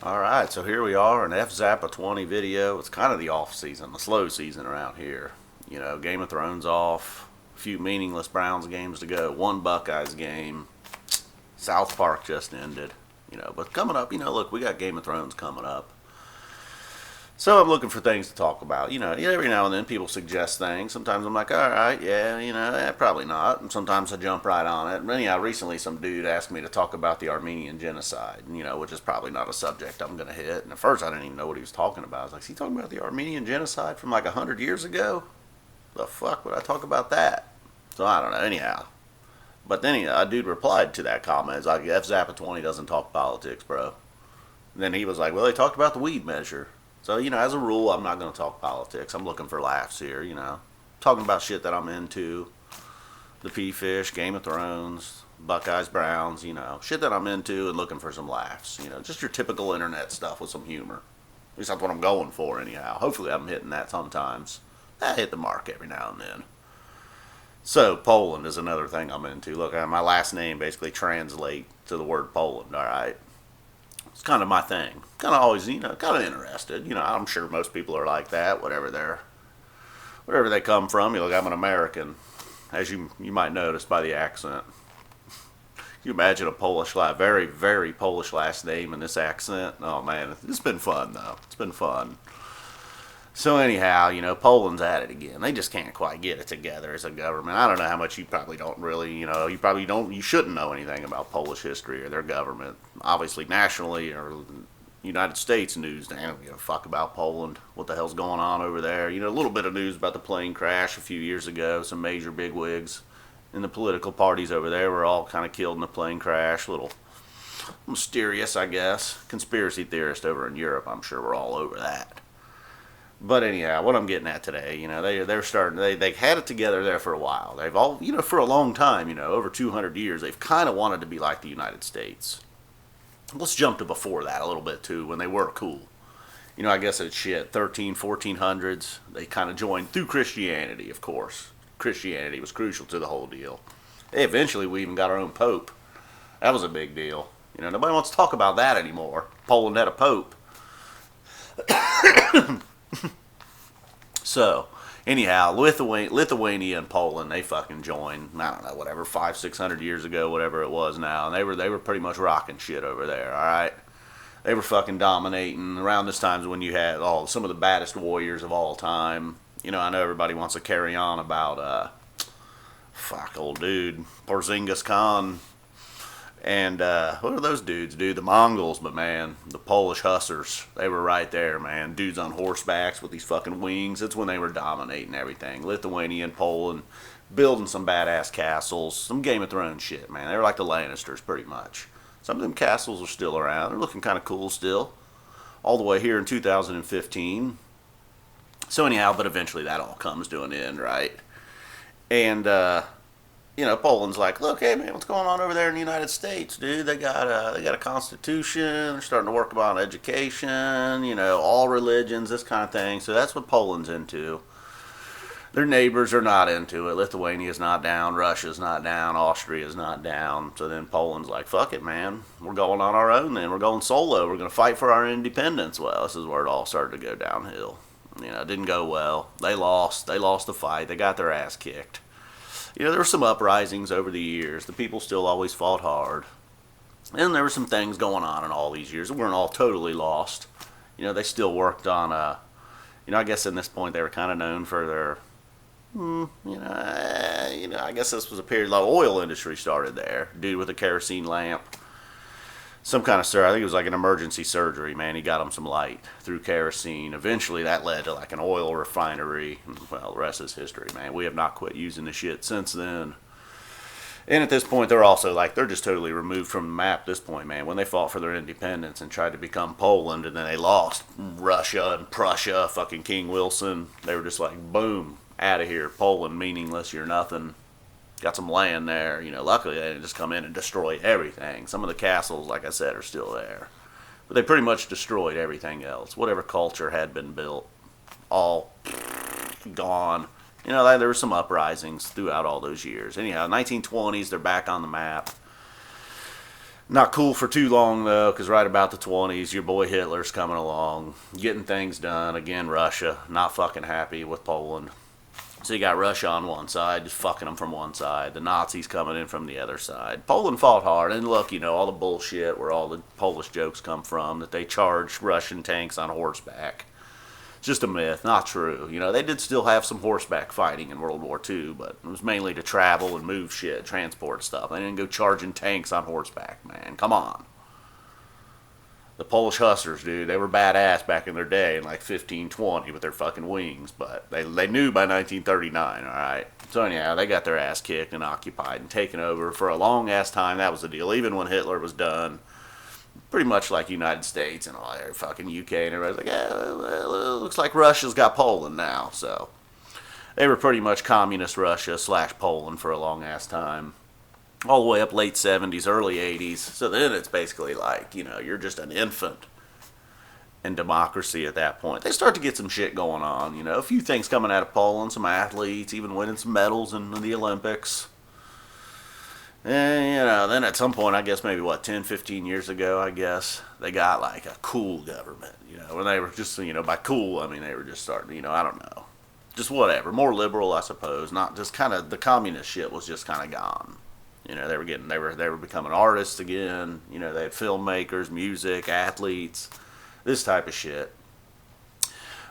Alright, so here we are, an F Zappa 20 video. It's kind of the off season, the slow season around here. You know, Game of Thrones off, a few meaningless Browns games to go, one Buckeyes game, South Park just ended. But coming up, look, we got Game of Thrones coming up. So I'm looking for things to talk about. Every now and then people suggest things. Sometimes I'm like, all right, yeah, probably not. And sometimes I jump right on it. And anyhow, recently some dude asked me to talk about the Armenian genocide, which is probably not a subject I'm going to hit. And at first I didn't even know what he was talking about. I was like, is he talking about the Armenian genocide from like 100 years ago? The fuck would I talk about that? So I don't know. Anyhow. But then a dude replied to that comment. It's like, F Zappa 20 doesn't talk politics, bro. And then he was like, well, they talked about the weed measure. So, as a rule, I'm not going to talk politics. I'm looking for laughs here, Talking about shit that I'm into. The P-Fish, Game of Thrones, Buckeyes, Browns, Shit that I'm into and looking for some laughs. Just your typical internet stuff with some humor. At least that's what I'm going for, anyhow. Hopefully I'm hitting that sometimes. I hit the mark every now and then. So, Poland is another thing I'm into. Look, my last name basically translates to the word Poland, alright? It's kind of my thing. Kind of always, kind of interested. I'm sure most people are like that, wherever they come from. Look, I'm an American, as you might notice by the accent. Can you imagine a very, very Polish last name in this accent? Oh, man, it's been fun, though. It's been fun. So anyhow, Poland's at it again. They just can't quite get it together as a government. I don't know how much you probably don't really, you shouldn't know anything about Polish history or their government. Obviously, nationally or United States news, they don't give a fuck about Poland. What the hell's going on over there? A little bit of news about the plane crash a few years ago. Some major bigwigs in the political parties over there were all kind of killed in the plane crash. A little mysterious, I guess. Conspiracy theorists over in Europe, I'm sure, were all over that. But anyhow, what I'm getting at today, they're starting. They had it together there for a while. They've all, for a long time, over 200 years, they've kind of wanted to be like the United States. Let's jump to before that a little bit too, when they were cool. I guess it's shit, 1400s. They kind of joined through Christianity, of course. Christianity was crucial to the whole deal. Eventually, we even got our own pope. That was a big deal. Nobody wants to talk about that anymore. Poland had a pope. So, anyhow, Lithuania and Poland, they fucking joined, I don't know, whatever, 500-600 years ago, whatever it was now. And they were pretty much rocking shit over there, alright? They were fucking dominating. Around this time is when you had some of the baddest warriors of all time. I know everybody wants to carry on about, old dude, Porzingis Khan. And what are those dudes, dude? The Mongols, but man, the Polish hussars, they were right there, man. Dudes on horsebacks with these fucking wings. That's when they were dominating everything. Lithuania and Poland, building some badass castles, some Game of Thrones shit, man. They were like the Lannisters, pretty much. Some of them castles are still around. They're looking kind of cool still. All the way here in 2015. So anyhow, but eventually that all comes to an end, right? And Poland's like, look, hey man, what's going on over there in the United States, dude? They got a constitution. They're starting to work about education. All religions, this kind of thing. So that's what Poland's into. Their neighbors are not into it. Lithuania's not down. Russia's not down. Austria's not down. So then Poland's like, fuck it, man. We're going on our own then. We're going solo. We're going to fight for our independence. Well, this is where it all started to go downhill. It didn't go well. They lost. They lost the fight. They got their ass kicked. There were some uprisings over the years. The people still always fought hard. And there were some things going on in all these years. They weren't all totally lost. They still worked on, I guess in this point they were kind of known for their, I guess this was a period, like oil industry started there. Dude with a kerosene lamp. Some kind of surgery. I think it was like an emergency surgery, man. He got him some light through kerosene. Eventually, that led to like an oil refinery. Well, the rest is history, man. We have not quit using the shit since then. And at this point, they're just totally removed from the map at this point, man. When they fought for their independence and tried to become Poland, and then they lost Russia and Prussia, fucking King Wilson, they were just like, boom, out of here. Poland, meaningless, you're nothing. Got some land there. Luckily they didn't just come in and destroy everything. Some of the castles, like I said, are still there. But they pretty much destroyed everything else. Whatever culture had been built, all gone. There were some uprisings throughout all those years. Anyhow, 1920s, they're back on the map. Not cool for too long, though, because right about the 20s, your boy Hitler's coming along, getting things done. Again, Russia, not fucking happy with Poland. So you got Russia on one side, just fucking them from one side. The Nazis coming in from the other side. Poland fought hard, and look, all the bullshit where all the Polish jokes come from, that they charged Russian tanks on horseback. It's just a myth, not true. They did still have some horseback fighting in World War II, but it was mainly to travel and move shit, transport stuff. They didn't go charging tanks on horseback, man. Come on. The Polish hussars, dude, they were badass back in their day in like 1520 with their fucking wings, but they knew by 1939, alright? So anyhow, they got their ass kicked and occupied and taken over for a long ass time. That was the deal. Even when Hitler was done, pretty much like United States and all that fucking UK, and everybody's like, yeah, well, it looks like Russia's got Poland now. So they were pretty much communist Russia / Poland for a long ass time. All the way up late 70s, early 80s. So then it's basically like, you're just an infant in democracy at that point. They start to get some shit going on, a few things coming out of Poland, some athletes, even winning some medals in the Olympics. And, then at some point, I guess maybe 10, 15 years ago, I guess, they got like a cool government, when they were just, by cool, I mean, they were just starting, I don't know. Just whatever, more liberal, I suppose, not just kind of, the communist shit was just kind of gone. They were becoming artists again. They had filmmakers, music, athletes, this type of shit.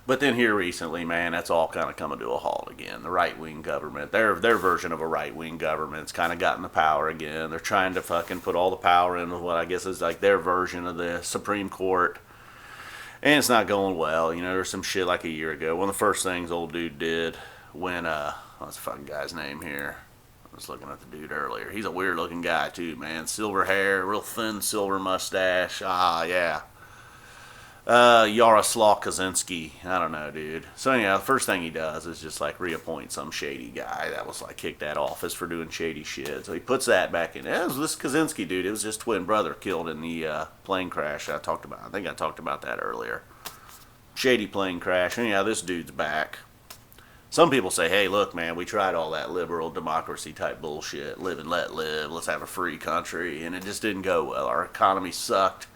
But then here recently, man, that's all kind of coming to a halt again. The right-wing government, their version of a right-wing government's kind of gotten the power again. They're trying to fucking put all the power into what I guess is like their version of the Supreme Court. And it's not going well. There's some shit like a year ago. One of the first things old dude did when, what's the fucking guy's name here? I was looking at the dude earlier. He's a weird looking guy too, man. Silver hair, real thin silver mustache. Yeah. Yaroslav Kaczynski. I don't know, dude. So anyhow, the first thing he does is just like reappoint some shady guy that was like kicked out of office for doing shady shit. So he puts that back in. It was this Kaczynski dude. It was his twin brother killed in the plane crash I talked about. I think I talked about that earlier. Shady plane crash. Anyhow, this dude's back. Some people say, hey, look, man, we tried all that liberal democracy type bullshit. Live and let live. Let's have a free country. And it just didn't go well. Our economy sucked.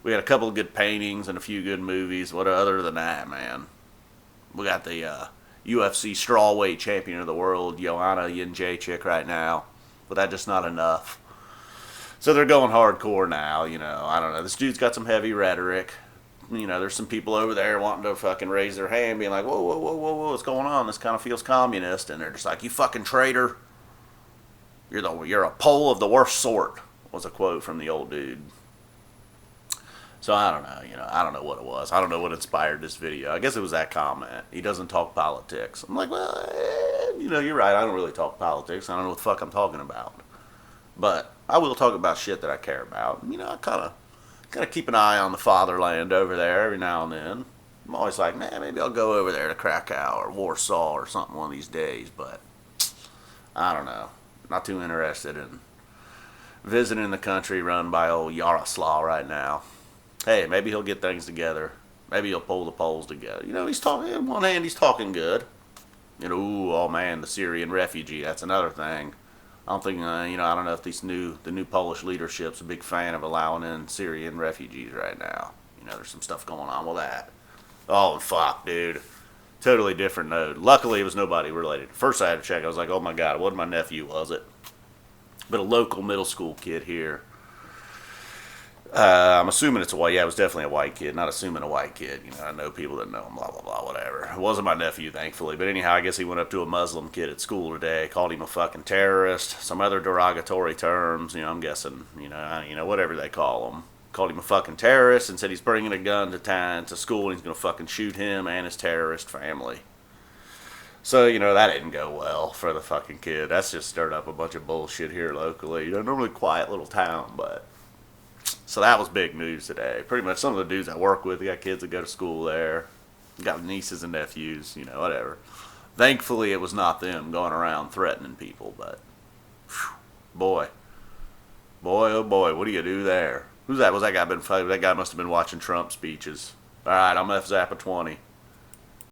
We had a couple of good paintings and a few good movies. What other than that, man? We got the UFC strawweight champion of the world, Joanna Jędrzejczyk, right now. But that's just not enough. So they're going hardcore now, I don't know. This dude's got some heavy rhetoric. There's some people over there wanting to fucking raise their hand, being like, whoa, what's going on? This kind of feels communist. And they're just like, you fucking traitor. You're a Pole of the worst sort, was a quote from the old dude. So I don't know, I don't know what it was. I don't know what inspired this video. I guess it was that comment. He doesn't talk politics. I'm like, well, you're right. I don't really talk politics. I don't know what the fuck I'm talking about. But I will talk about shit that I care about. I kind of keep an eye on the fatherland over there every now and then. I'm always like, man, maybe I'll go over there to Krakow or Warsaw or something one of these days. But I don't know. Not too interested in visiting the country run by old Yaroslav right now. Hey, maybe he'll get things together. Maybe he'll pull the polls together. He's talking, on one hand, he's talking good. Oh man, the Syrian refugee, that's another thing. I don't think, I don't know if the new Polish leadership's a big fan of allowing in Syrian refugees right now. There's some stuff going on with that. Oh, fuck, dude. Totally different note. Luckily, it was nobody related. First I had to check. I was like, oh my God, it wasn't my nephew, was it? But a local middle school kid here. I'm assuming it's a white. Yeah, it was definitely a white kid. Not assuming a white kid. I know people that know him. Blah blah blah. Whatever. It wasn't my nephew, thankfully. But anyhow, I guess he went up to a Muslim kid at school today, called him a fucking terrorist, some other derogatory terms. I'm guessing. Whatever they call him. Called him a fucking terrorist and said he's bringing a gun to school and he's gonna fucking shoot him and his terrorist family. So, that didn't go well for the fucking kid. That's just stirred up a bunch of bullshit here locally. Normally quiet little town, but. So that was big news today. Pretty much some of the dudes I work with, they got kids that go to school there. Got nieces and nephews, whatever. Thankfully, it was not them going around threatening people, but whew, boy, oh boy, what do you do there? Who's that? Was that guy been fighting? That guy must have been watching Trump speeches. All right, I'm FZappa20.